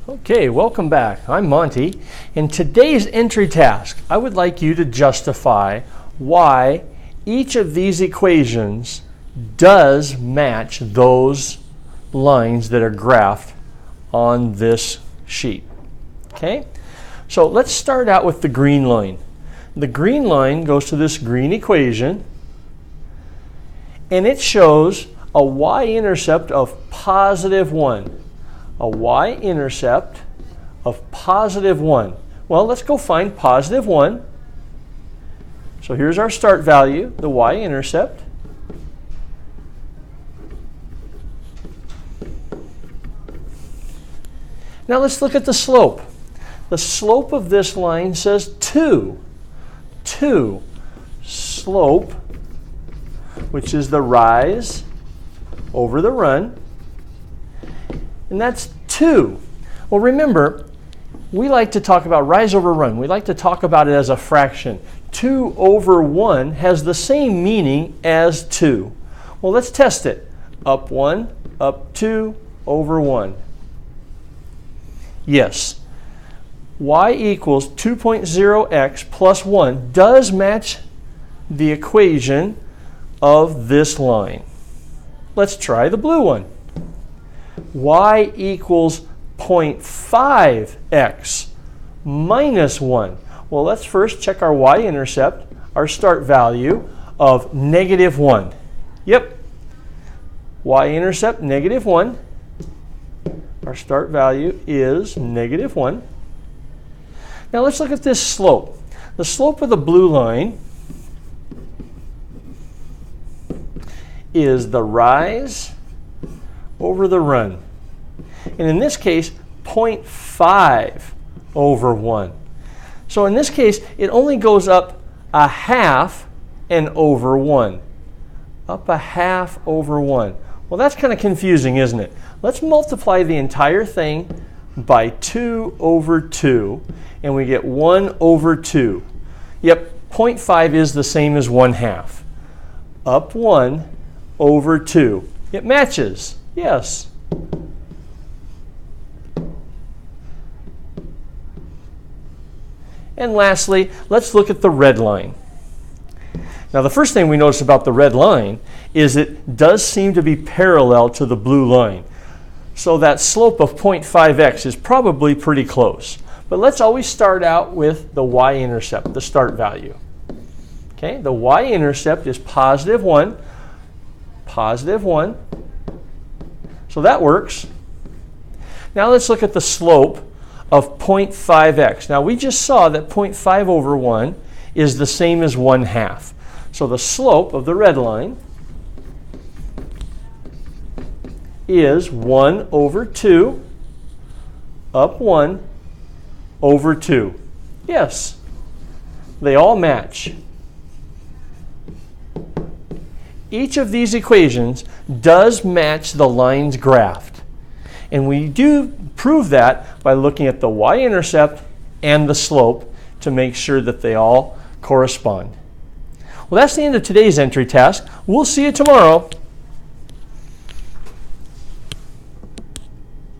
Okay, welcome back. I'm Monty. In today's entry task, I would like you to justify why each of these equations does match those lines that are graphed on this sheet. Okay, so let's start out with the green line. The green line goes to this green equation, and it shows a y-intercept of positive 1. A y-intercept of positive 1. Well, let's go find positive 1. So here's our start value, the y-intercept. Now let's look at the slope. The slope of this line says 2. 2. Slope, which is the rise over the run. And that's 2. Well, remember, we like to talk about rise over run. We like to talk about it as a fraction. 2 over 1 has the same meaning as 2. Well, let's test it. Up 1, up 2, over 1. Yes. Y equals 2.0x plus 1 does match the equation of this line. Let's try the blue one. Y equals 0.5x minus 1. Well, let's first check our y-intercept, our start value of negative 1. Yep, y-intercept negative 1. Our start value is negative 1. Now let's look at this slope. The slope of the blue line is the rise over the run. And in this case, 0.5 over 1. So in this case, it only goes up a half and over 1. Up a half over 1. Well, that's kind of confusing, isn't it? Let's multiply the entire thing by 2 over 2, and we get 1 over 2. Yep, 0.5 is the same as 1/2. Up 1 over 2. It matches. Yes. And lastly, let's look at the red line. Now, the first thing we notice about the red line is it does seem to be parallel to the blue line. So that slope of 0.5x is probably pretty close. But let's always start out with the y-intercept, the start value. Okay, the y-intercept is positive 1. Positive 1. So that works. Now let's look at the slope of 0.5x. Now we just saw that 0.5 over 1 is the same as 1/2. So the slope of the red line is 1 over 2, up 1 over 2. Yes, they all match. Each of these equations does match the lines graphed. And we do prove that by looking at the y-intercept and the slope to make sure that they all correspond. Well, that's the end of today's entry task. We'll see you tomorrow.